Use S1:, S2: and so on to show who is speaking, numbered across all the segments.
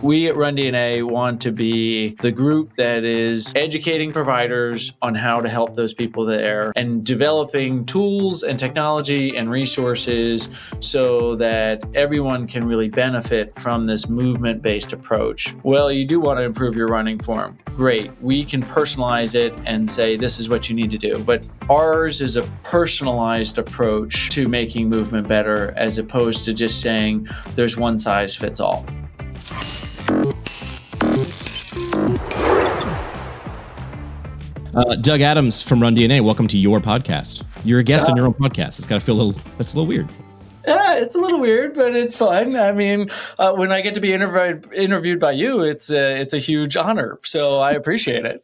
S1: We at RunDNA want to be the group that is educating providers on how to help those people there and developing tools and technology and resources so that everyone can really benefit from this movement-based approach. Well, you do want to improve your running form. Great. We can personalize it and say, this is what you need to do. But ours is a personalized approach to making movement better as opposed to just saying there's one size fits all.
S2: Doug Adams from RunDNA, welcome to your podcast. You're a guest on your own podcast. It's got to feel that's a little weird.
S1: Yeah, it's a little weird, but it's fun. I mean, when I get to be interviewed by you, it's a huge honor. So I appreciate it.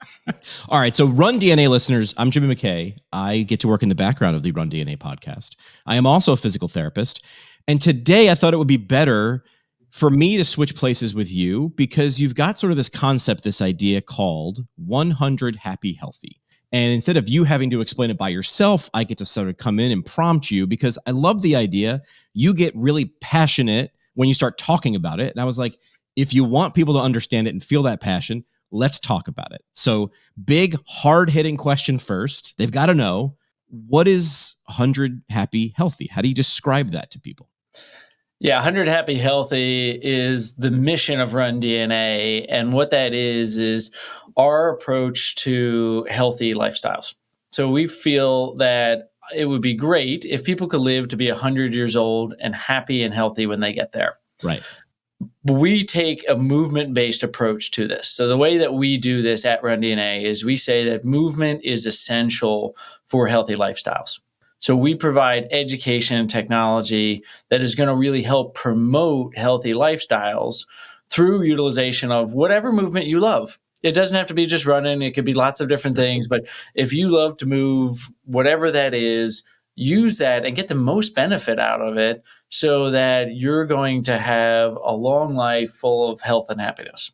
S2: All right. So RunDNA listeners, I'm Jimmy McKay. I get to work in the background of the RunDNA podcast. I am also a physical therapist. And today I thought it would be better for me to switch places with you because you've got sort of this concept, this idea called 100 Happy Healthy. And instead of you having to explain it by yourself, I get to sort of come in and prompt you because I love the idea. You get really passionate when you start talking about it. And I was like, if you want people to understand it and feel that passion, let's talk about it. So big, hard-hitting question first. They've got to know, what is 100 Happy Healthy? How do you describe that to people?
S1: Yeah, 100 Happy Healthy is the mission of RunDNA. And what that is our approach to healthy lifestyles. So we feel that it would be great if people could live to be 100 years old and happy and healthy when they get there.
S2: Right.
S1: We take a movement-based approach to this. So the way that we do this at RunDNA is we say that movement is essential for healthy lifestyles. So we provide education and technology that is going to really help promote healthy lifestyles through utilization of whatever movement you love. It doesn't have to be just running. It could be lots of different things. But if you love to move, whatever that is, use that and get the most benefit out of it so that you're going to have a long life full of health and happiness.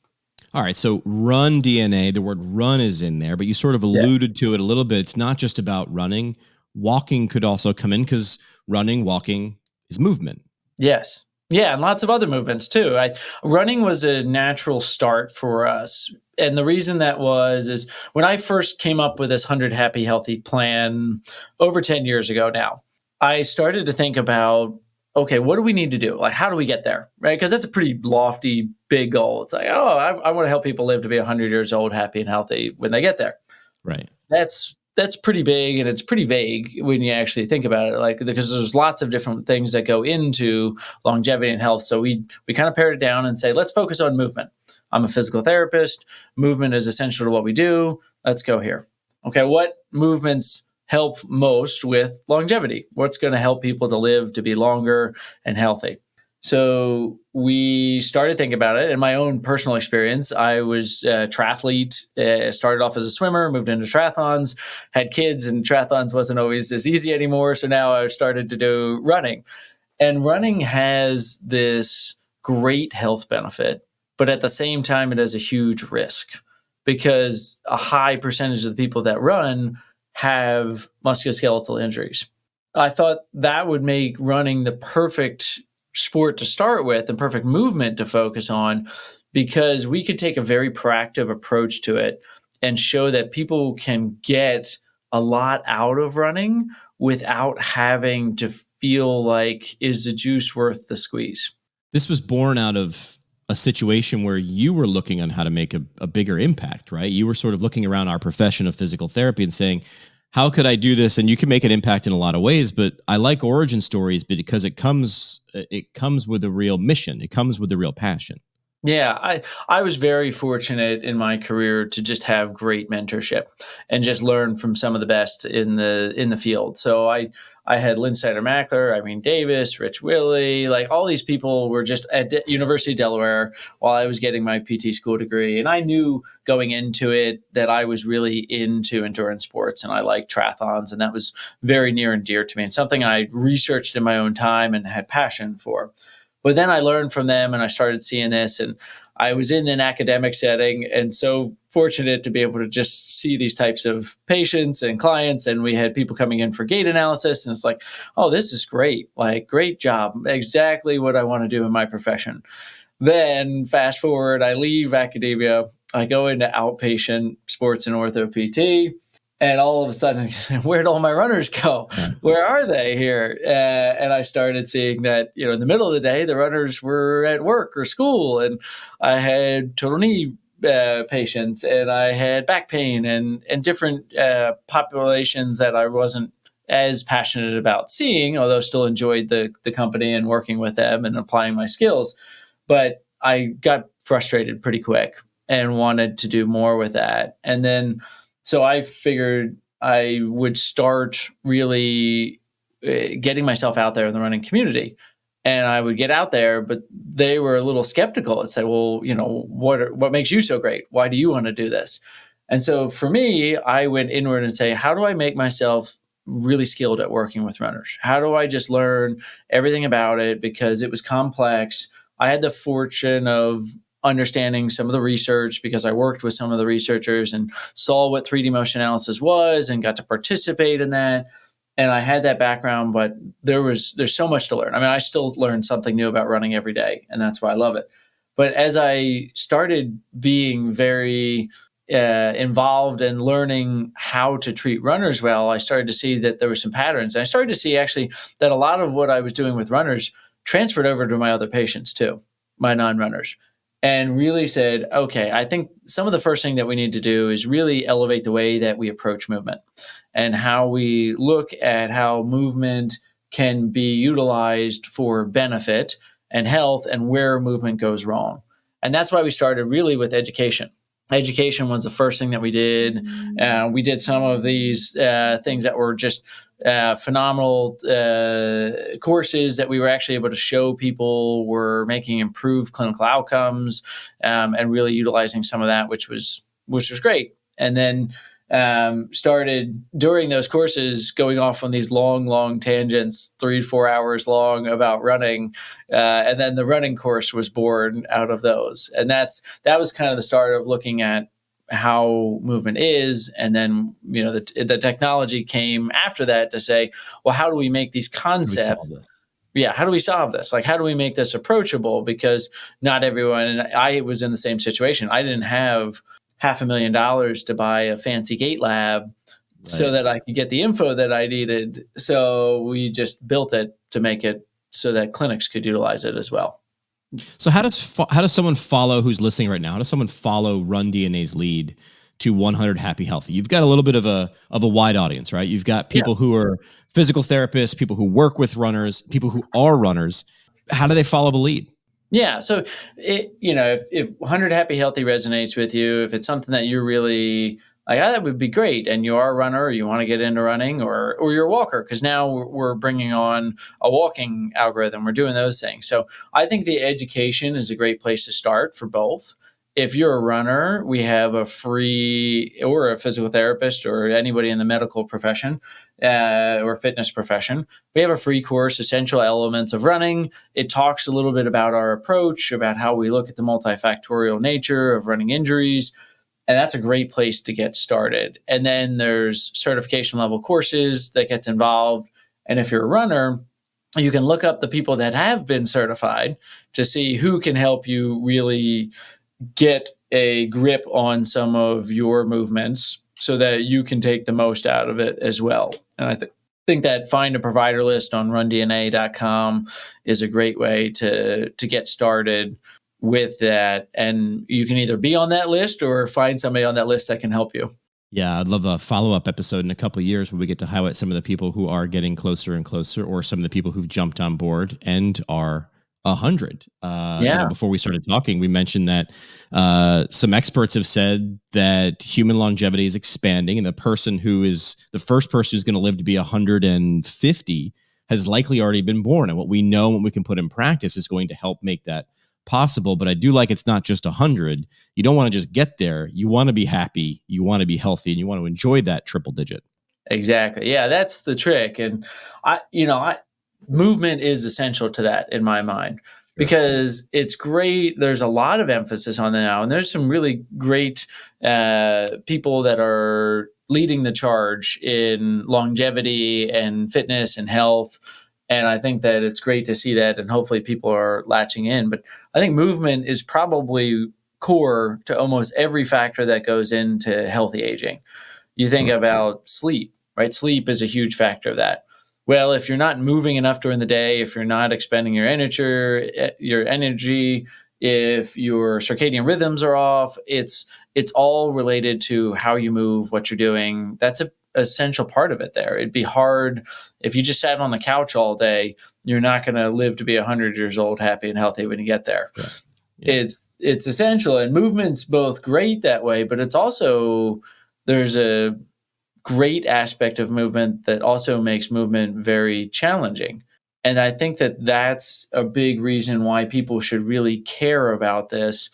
S2: All right. So RunDNA, the word run is in there, but you sort of alluded to it a little bit. It's not just about running. Walking could also come in because walking is movement.
S1: Yes. Yeah, and lots of other movements too. Running was a natural start for us. And the reason that is when I first came up with this 100 Happy Healthy plan over 10 years ago now, I started to think about, okay, what do we need to do? Like, how do we get there? Right? Because that's a pretty lofty, big goal. It's like, I want to help people live to be 100 years old, happy and healthy when they get there.
S2: Right.
S1: That's pretty big and it's pretty vague when you actually think about it, like, because there's lots of different things that go into longevity and health. So we kind of pared it down and say, let's focus on movement. I'm a physical therapist. Movement is essential to what we do. Let's go here. Okay, what movements help most with longevity? What's going to help people to live to be longer and healthy? So we started thinking about it. In my own personal experience, I was a triathlete, started off as a swimmer, moved into triathlons, had kids, and triathlons wasn't always as easy anymore. So now I started to do running. And running has this great health benefit, but at the same time, it has a huge risk because a high percentage of the people that run have musculoskeletal injuries. I thought that would make running the perfect sport to start with and perfect movement to focus on because we could take a very proactive approach to it and show that people can get a lot out of running without having to feel like, is the juice worth the squeeze?
S2: This was born out of a situation where you were looking on how to make a bigger impact, right? You were sort of looking around our profession of physical therapy and saying, how could I do this? And you can make an impact in a lot of ways, but I like origin stories because it comes with a real mission. It comes with a real passion.
S1: Yeah, I was very fortunate in my career to just have great mentorship and just learn from some of the best in the field. So I had Lynn Snyder-Mackler, Irene Davis, Rich Willey, like all these people were just at University of Delaware while I was getting my PT school degree. And I knew going into it that I was really into endurance sports and I liked triathlons. And that was very near and dear to me and something I researched in my own time and had passion for. But then I learned from them and I started seeing this and I was in an academic setting and so fortunate to be able to just see these types of patients and clients. And we had people coming in for gait analysis and it's like, oh, this is great. Like, great job. Exactly what I want to do in my profession. Then fast forward, I leave academia. I go into outpatient sports and ortho PT. And all of a sudden, where'd all my runners go? Where are they here? And I started seeing that, in the middle of the day, the runners were at work or school. And I had total knee patients, and I had back pain and different populations that I wasn't as passionate about seeing, although still enjoyed the company and working with them and applying my skills. But I got frustrated pretty quick and wanted to do more with that. And then, so I figured I would start really getting myself out there in the running community. And I would get out there, but they were a little skeptical and said, well, what makes you so great? Why do you want to do this? And so for me, I went inward and say, how do I make myself really skilled at working with runners? How do I just learn everything about it? Because it was complex. I had the fortune of understanding some of the research because I worked with some of the researchers and saw what 3D motion analysis was and got to participate in that. And I had that background, but there's so much to learn. I mean, I still learn something new about running every day, and that's why I love it. But as I started being very involved in learning how to treat runners well, I started to see that there were some patterns. And I started to see actually that a lot of what I was doing with runners transferred over to my other patients too, my non-runners, and really said, okay, I think some of the first thing that we need to do is really elevate the way that we approach movement and how we look at how movement can be utilized for benefit and health and where movement goes wrong. And that's why we started really with education. Education was the first thing that we did. We did some of these things that were just phenomenal courses that we were actually able to show people were making improved clinical outcomes, and really utilizing some of that, which was great. And then started during those courses going off on these long tangents, 3 to 4 hours long, about running. And then the running course was born out of those. And that was kind of the start of looking at how movement is. And then, the technology came after that to say, well, how do we make these concepts? How do we solve this? Like, how do we make this approachable? Because not everyone, and I was in the same situation. I didn't have $500,000 to buy a fancy gait lab so that I could get the info that I needed. So we just built it to make it so that clinics could utilize it as well.
S2: So how does someone follow, who's listening right now, how does someone follow RunDNA's lead to 100 Happy Healthy? You've got a little bit of a wide audience, right? You've got people who are physical therapists, people who work with runners, people who are runners. How do they follow the lead?
S1: Yeah. So, if 100 Happy Healthy resonates with you, if it's something that you're really like, that would be great, and you are a runner, or you want to get into running, or you're a walker, because now we're bringing on a walking algorithm. We're doing those things. So I think the education is a great place to start for both. If you're a runner, we have a free, or a physical therapist, or anybody in the medical profession or fitness profession, we have a free course, Essential Elements of Running. It talks a little bit about our approach, about how we look at the multifactorial nature of running injuries. And that's a great place to get started. And then there's certification level courses that gets involved. And if you're a runner, you can look up the people that have been certified to see who can help you really get a grip on some of your movements so that you can take the most out of it as well. And I think that find a provider list on RunDNA.com is a great way to get started with that. And you can either be on that list or find somebody on that list that can help you.
S2: Yeah, I'd love a follow-up episode in a couple of years where we get to highlight some of the people who are getting closer and closer, or some of the people who've jumped on board and are 100. Before we started talking, we mentioned that some experts have said that human longevity is expanding, and the first person who's going to live to be 150 has likely already been born. And what we know, what we can put in practice, is going to help make that possible. But I do like it's not just 100. You don't want to just get there. You want to be happy, you want to be healthy, and you want to enjoy that triple digit.
S1: Exactly. Yeah, that's the trick. And movement is essential to that in my mind, because it's great. There's a lot of emphasis on that now, and there's some really great people that are leading the charge in longevity and fitness and health. And I think that it's great to see that, and hopefully people are latching in. But I think movement is probably core to almost every factor that goes into healthy aging. You think
S2: Sure.
S1: about sleep, right? Sleep is a huge factor of that. Well, if you're not moving enough during the day, if you're not expending your energy, if your circadian rhythms are off, it's all related to how you move, what you're doing. That's a essential part of it there. It'd be hard if you just sat on the couch all day, you're not going to live to be 100 years old, happy and healthy when you get there.
S2: Yeah. Yeah.
S1: It's essential, and movement's both great that way, but it's also there's a great aspect of movement that also makes movement very challenging. And I think that that's a big reason why people should really care about this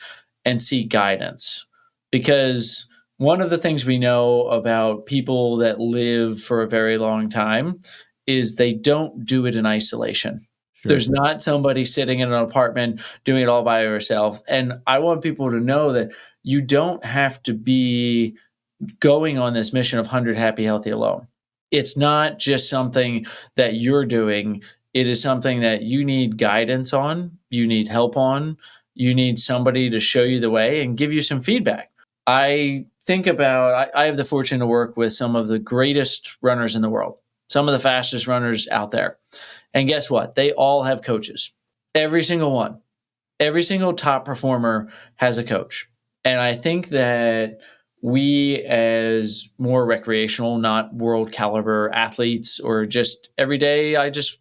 S1: and seek guidance. Because one of the things we know about people that live for a very long time is they don't do it in isolation.
S2: Sure.
S1: There's not somebody sitting in an apartment doing it all by yourself. And I want people to know that you don't have to be going on this mission of 100 happy, healthy alone. It's not just something that you're doing. It is something that you need guidance on, you need help on, you need somebody to show you the way and give you some feedback. I have the fortune to work with some of the greatest runners in the world, some of the fastest runners out there. And guess what? They all have coaches. Every single one. Every single top performer has a coach. And I think that we, as more recreational, not world caliber athletes, or just every day,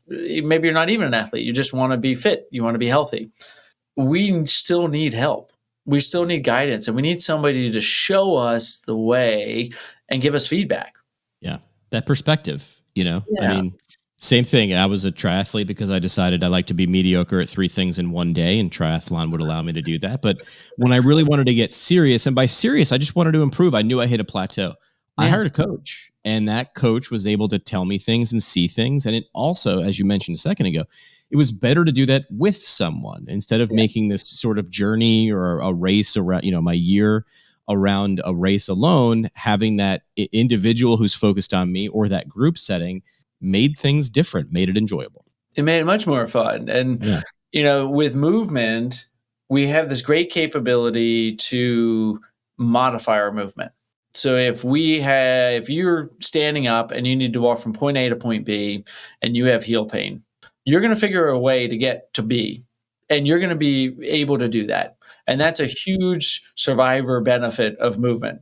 S1: maybe you're not even an athlete, you just want to be fit, you want to be healthy. We still need help. We still need guidance, and we need somebody to show us the way and give us feedback.
S2: Yeah. That perspective,
S1: Yeah.
S2: I mean, same thing. I was a triathlete because I decided I like to be mediocre at 3 things in one day, and triathlon would allow me to do that. But when I really wanted to get serious, and by serious, I just wanted to improve, I knew I hit a plateau. I hired a coach, and that coach was able to tell me things and see things. And it also, as you mentioned a second ago, it was better to do that with someone instead of making this sort of journey or a race around, my year around a race alone. Having that individual who's focused on me, or that group setting, made things different, made it enjoyable.
S1: It made it much more fun. And, with movement, we have this great capability to modify our movement. So if you're standing up and you need to walk from point A to point B and you have heel pain, you're going to figure a way to get to B, and you're going to be able to do that. And that's a huge survivor benefit of movement.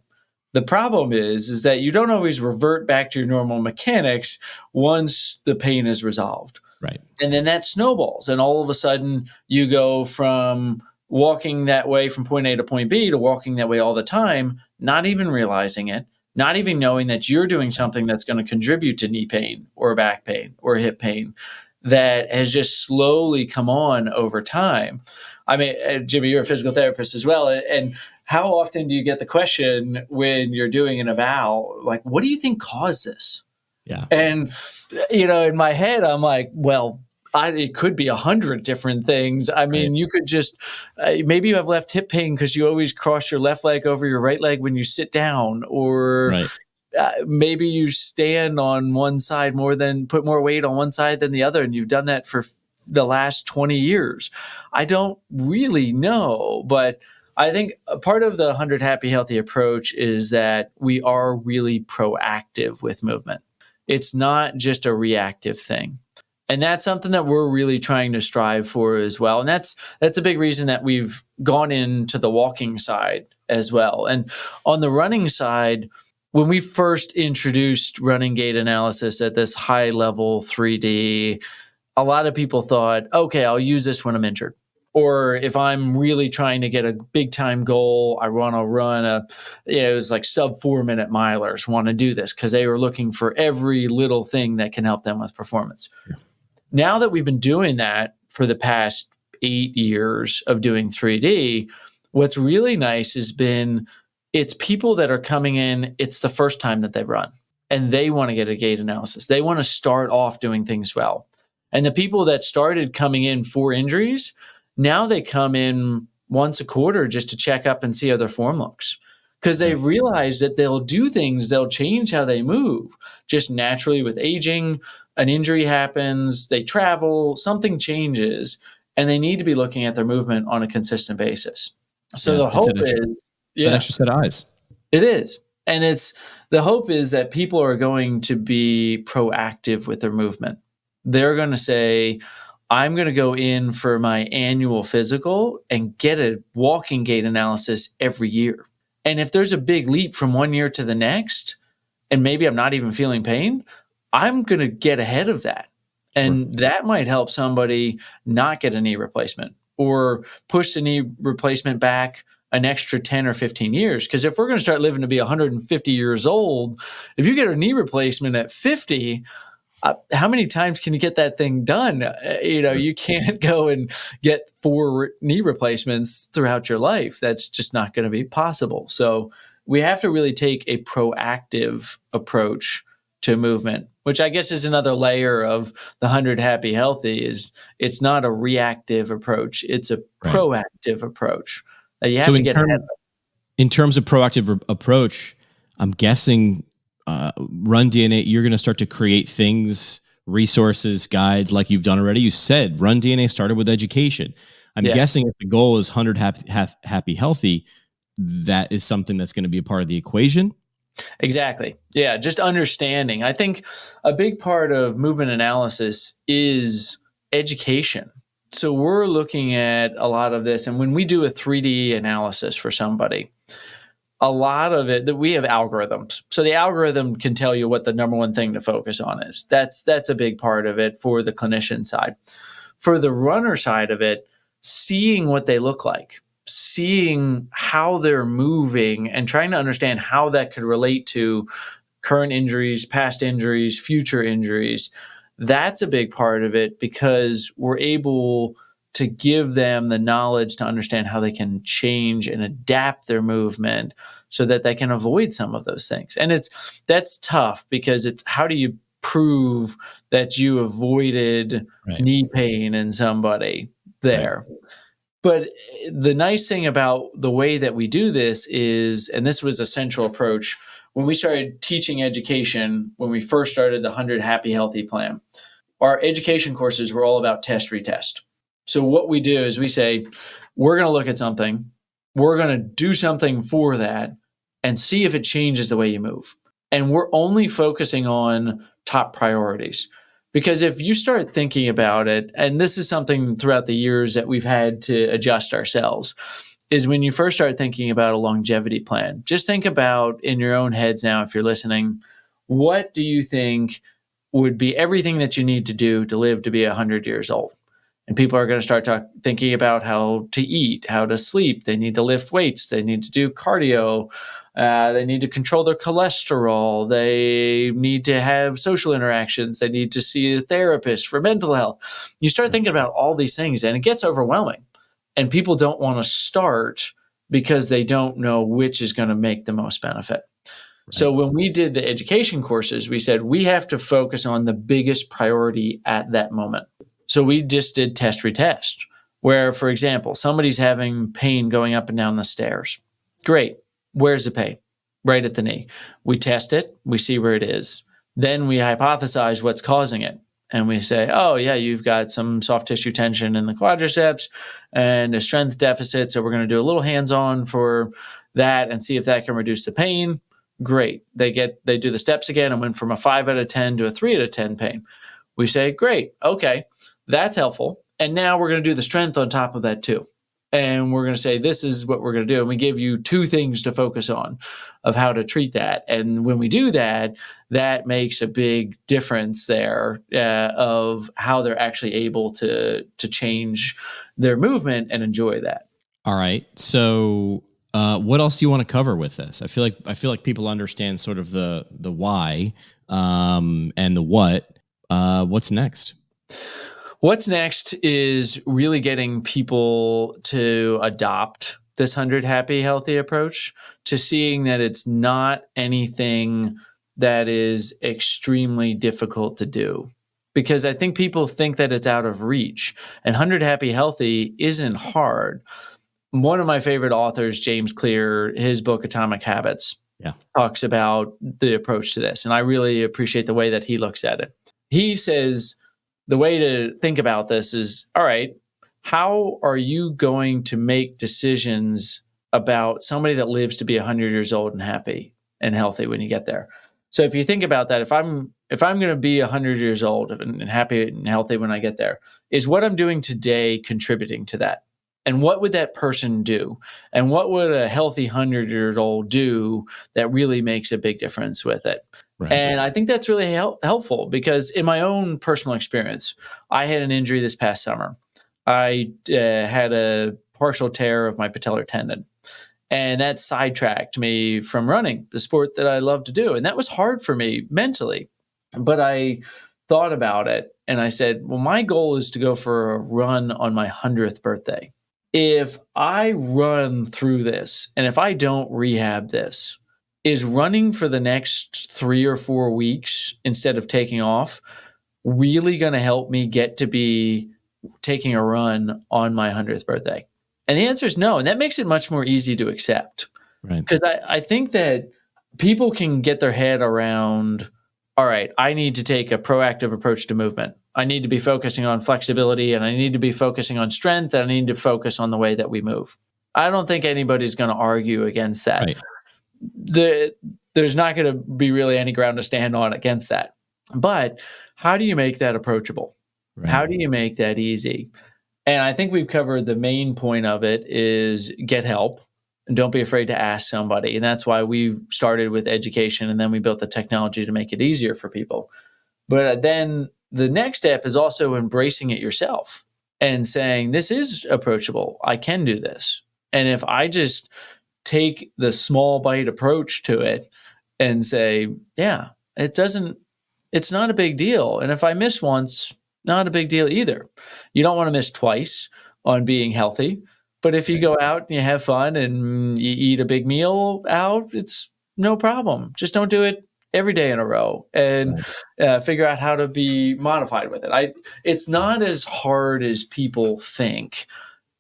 S1: The problem is that you don't always revert back to your normal mechanics once the pain is resolved.
S2: Right.
S1: And then that snowballs. And all of a sudden you go from walking that way from point A to point B to walking that way all the time, not even realizing it, not even knowing that you're doing something that's going to contribute to knee pain or back pain or hip pain that has just slowly come on over time. I mean, Jimmy, you're a physical therapist as well. And how often do you get the question when you're doing an eval, like, what do you think caused this?
S2: Yeah.
S1: And, in my head, I'm like, well, it could be 100 different things. I mean, you could just, maybe you have left hip pain because you always cross your left leg over your right leg when you sit down, or maybe you stand on one side put more weight on one side than the other, and you've done that for the last 20 years. I don't really know, but I think a part of the 100 Happy Healthy approach is that we are really proactive with movement. It's not just a reactive thing. And that's something that we're really trying to strive for as well. And that's a big reason that we've gone into the walking side as well. And on the running side, when we first introduced running gait analysis at this high level 3D, a lot of people thought, okay, I'll use this when I'm injured. Or if I'm really trying to get a big time goal, I want to run it was like sub 4-minute milers want to do this because they were looking for every little thing that can help them with performance. Yeah. Now that we've been doing that for the past 8 years of doing 3D, what's really nice has been it's people that are coming in, it's the first time that they've run, and they want to get a gait analysis. They want to start off doing things well. And the people that started coming in for injuries, now they come in once a quarter just to check up and see how their form looks. because
S2: Right.
S1: they've realized that they'll do things, they'll change how they move just naturally with aging. An injury happens, they travel, something changes, and they need to be looking at their movement on a consistent basis. So
S2: Yeah.
S1: the hope is,
S2: It's that
S1: yeah,
S2: extra set of eyes.
S1: it is. And it's the hope is that people are going to be proactive with their movement. They're going to say, I'm going to go in for my annual physical and get a walking gait analysis every year. And if there's a big leap from one year to the next, and maybe I'm not even feeling pain, I'm going to get ahead of that.
S2: Sure.
S1: And that might help somebody not get a knee replacement or push the knee replacement back an extra 10 or 15 years. Because if we're going to start living to be 150 years old, if you get a knee replacement at 50, how many times can you get that thing done? You can't go and get 4 knee replacements throughout your life. That's just not going to be possible. So we have to really take a proactive approach to movement, which I guess is another layer of the 100 Happy Healthy. Is it's not a reactive approach, it's a
S2: Right.
S1: proactive approach. You have
S2: So
S1: to get ahead of it.
S2: in terms of proactive approach, I'm guessing RunDNA, you're going to start to create things, resources, guides like you've done already. You said RunDNA started with education. I'm
S1: Yeah.
S2: guessing if the goal is 100 happy, healthy, that is something that's going to be a part of the equation.
S1: Exactly. Yeah, just understanding. I think a big part of movement analysis is education. So we're looking at a lot of this, and when we do a 3D analysis for somebody, a lot of it that we have algorithms. So the algorithm can tell you what the number one thing to focus on is. That's a big part of it for the clinician side. For the runner side of it, seeing what they look like, seeing how they're moving and trying to understand how that could relate to current injuries, past injuries, future injuries. That's a big part of it because we're able to give them the knowledge to understand how they can change and adapt their movement so that they can avoid some of those things. And that's tough because it's how do you prove that you avoided
S2: Right.
S1: knee pain in somebody there? Right. But the nice thing about the way that we do this is, and this was a central approach when we started teaching education, when we first started the 100 Happy Healthy plan, our education courses were all about test, retest. So what we do is we say, we're going to look at something, we're going to do something for that and see if it changes the way you move. And we're only focusing on top priorities. Because if you start thinking about it, and this is something throughout the years that we've had to adjust ourselves, is when you first start thinking about a longevity plan, just think about in your own heads now, if you're listening, what do you think would be everything that you need to do to live to be 100 years old? And people are going to start thinking about how to eat, how to sleep. They need to lift weights. They need to do cardio. They need to control their cholesterol. They need to have social interactions. They need to see a therapist for mental health. You start thinking about all these things and it gets overwhelming. And people don't want to start because they don't know which is going to make the most benefit. Right. So when we did the education courses, we said we have to focus on the biggest priority at that moment. So we just did test retest, where, for example, somebody's having pain going up and down the stairs. Great. Where's the pain? Right at the knee. We test it. We see where it is. Then we hypothesize what's causing it. And we say, oh, yeah, you've got some soft tissue tension in the quadriceps and a strength deficit. So we're going to do a little hands-on for that and see if that can reduce the pain. Great. They do the steps again and went from a 5 out of 10 to a 3 out of 10 pain. We say, great. Okay. That's helpful. And now we're going to do the strength on top of that too. And we're going to say, this is what we're going to do. And we give you 2 things to focus on of how to treat that. And when we do that, that makes a big difference there of how they're actually able to change their movement and enjoy that.
S2: All right. So what else do you want to cover with this? I feel like people understand sort of the why and the what. What's next?
S1: What's next is really getting people to adopt this 100 Happy Healthy approach, to seeing that it's not anything that is extremely difficult to do. Because I think people think that it's out of reach. And 100 Happy Healthy isn't hard. one of my favorite authors, James Clear, his book Atomic Habits,
S2: Yeah.
S1: talks about the approach to this. And I really appreciate the way that he looks at it. He says the way to think about this is, all right, how are you going to make decisions about somebody that lives to be 100 years old and happy and healthy when you get there? So if you think about that, if I'm going to be 100 years old and happy and healthy when I get there, is what I'm doing today contributing to that? And what would that person do? And what would a healthy 100-year-old do that really makes a big difference with it?
S2: Right.
S1: And I think that's really helpful because in my own personal experience, I had an injury this past summer. I had a partial tear of my patellar tendon, and that sidetracked me from running, the sport that I love to do. And that was hard for me mentally. But I thought about it and I said, well, my goal is to go for a run on my 100th birthday. If I run through this and if I don't rehab this, is running for the next 3 or 4 weeks instead of taking off really going to help me get to be taking a run on my 100th birthday? And the answer is no. And that makes it much more easy to accept.
S2: Right.
S1: Because I think that people can get their head around, all right, I need to take a proactive approach to movement. I need to be focusing on flexibility and I need to be focusing on strength and I need to focus on the way that we move. I don't think anybody's going to argue against that.
S2: Right.
S1: There's not going to be really any ground to stand on against that. But how do you make that approachable?
S2: Right.
S1: How do you make that easy? And I think we've covered the main point of it is get help and don't be afraid to ask somebody. And that's why we started with education and then we built the technology to make it easier for people. But then the next step is also embracing it yourself and saying, this is approachable. I can do this. And if I just take the small bite approach to it and say, yeah, it's not a big deal. And if I miss once, not a big deal either. You don't want to miss twice on being healthy. But if you go out and you have fun and you eat a big meal out, it's no problem. Just don't do it every day in a row and figure out how to be modified with it. It's not as hard as people think.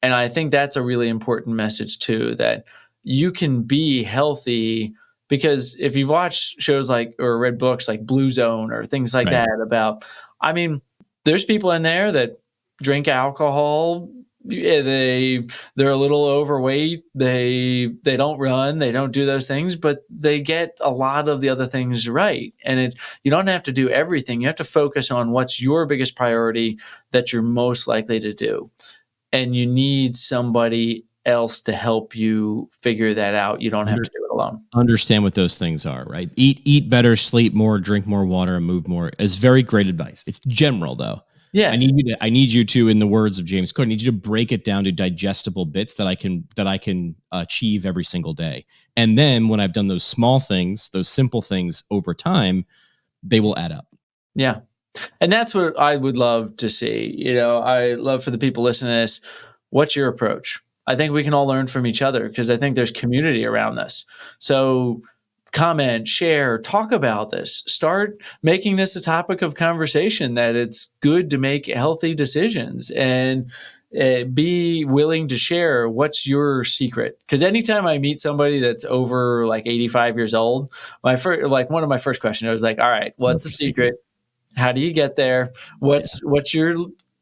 S1: And I think that's a really important message too, that you can be healthy because if you've watched shows like, or read books like Blue Zone or things like that about, I mean, there's people in there that drink alcohol. They're a little overweight. They don't run. They don't do those things, but they get a lot of the other things right. And you don't have to do everything. You have to focus on what's your biggest priority that you're most likely to do. And you need somebody else to help you figure that out. You don't have to do it alone.
S2: Understand what those things are, right? Eat better, sleep more, drink more water, and move more is very great advice. It's general though.
S1: Yeah.
S2: I need you to, in the words of James Clear, I need you to break it down to digestible bits that I can achieve every single day. And then when I've done those small things, those simple things over time, they will add up.
S1: Yeah. And that's what I would love to see. I love for the people listening to this, what's your approach? I think we can all learn from each other because I think there's community around this. So comment, share, talk about this. Start making this a topic of conversation, that it's good to make healthy decisions and be willing to share what's your secret. Because anytime I meet somebody that's over like 85 years old, one of my first questions, I was like, all right, what's the secret? How do you get there? What's your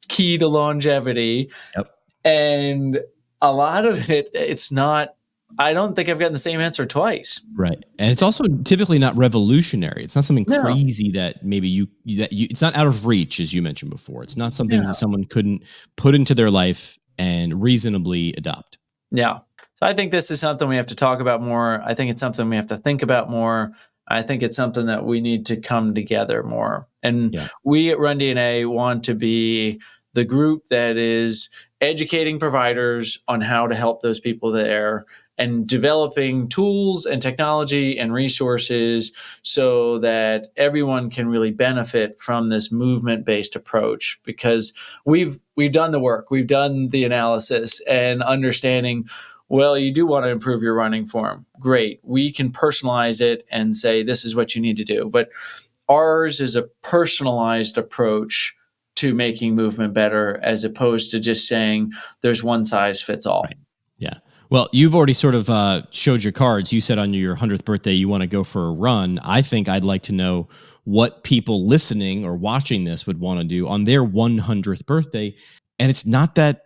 S1: key to longevity?
S2: Yep.
S1: And a lot of it's not, I don't think I've gotten the same answer twice.
S2: Right. And it's also typically not revolutionary. It's not something crazy that maybe it's not out of reach, as you mentioned before. It's not something that someone couldn't put into their life and reasonably adopt. Yeah.
S1: So I think this is something we have to talk about more. I think it's something we have to think about more. I think it's something that we need to come together more. And we at RunDNA want to be the group that is educating providers on how to help those people there and developing tools and technology and resources so that everyone can really benefit from this movement-based approach, because we've done the work, we've done the analysis and understanding, well, you do want to improve your running form. Great. We can personalize it and say, this is what you need to do. But ours is a personalized approach to making movement better, as opposed to just saying there's one size fits all.
S2: Right. Yeah. Well, you've already sort of showed your cards. You said on your 100th birthday you want to go for a run. I think I'd like to know what people listening or watching this would want to do on their 100th birthday. And it's not that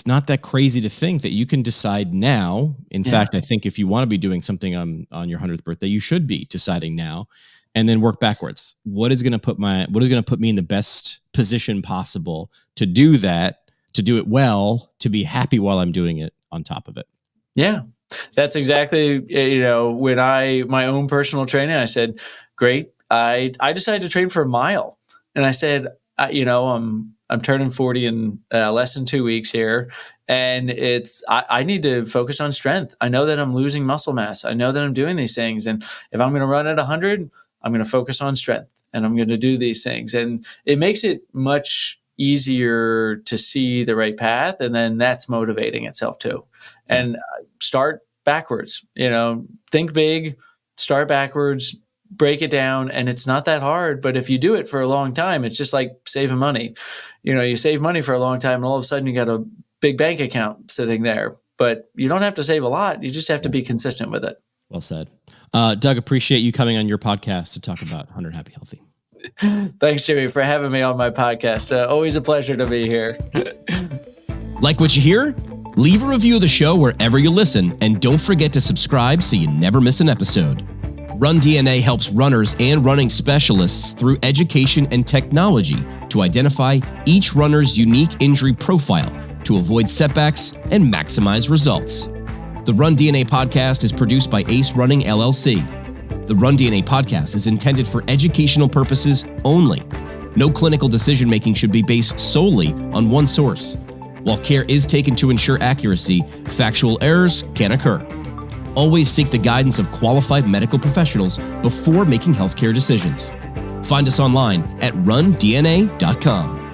S2: not that crazy to think that you can decide now. In fact, I think if you want to be doing something on your 100th birthday, you should be deciding now and then work backwards. What is going to put me in the best position possible to do that, to do it well, to be happy while I'm doing it on top of it.
S1: Yeah, that's exactly, when my own personal training, I said, great. I decided to train for a mile, and I said, I'm turning 40 in less than 2 weeks here. And I need to focus on strength. I know that I'm losing muscle mass. I know that I'm doing these things. And if I'm going to run at 100, I'm going to focus on strength and I'm going to do these things. And it makes it much easier to see the right path. And then that's motivating itself too. And start backwards, think big, start backwards, break it down. And it's not that hard, but if you do it for a long time, it's just like saving money. You save money for a long time and all of a sudden you got a big bank account sitting there, but you don't have to save a lot. You just have to be consistent with it.
S2: Well said. Doug, appreciate you coming on your podcast to talk about 100 Happy Healthy.
S1: Thanks, Jimmy, for having me on my podcast. Always a pleasure to be here.
S3: Like what you hear? Leave a review of the show wherever you listen, and don't forget to subscribe so you never miss an episode. RunDNA helps runners and running specialists through education and technology to identify each runner's unique injury profile to avoid setbacks and maximize results. The RunDNA podcast is produced by Ace Running LLC. The RunDNA podcast is intended for educational purposes only. No clinical decision-making should be based solely on one source. While care is taken to ensure accuracy, factual errors can occur. Always seek the guidance of qualified medical professionals before making healthcare decisions. Find us online at rundna.com.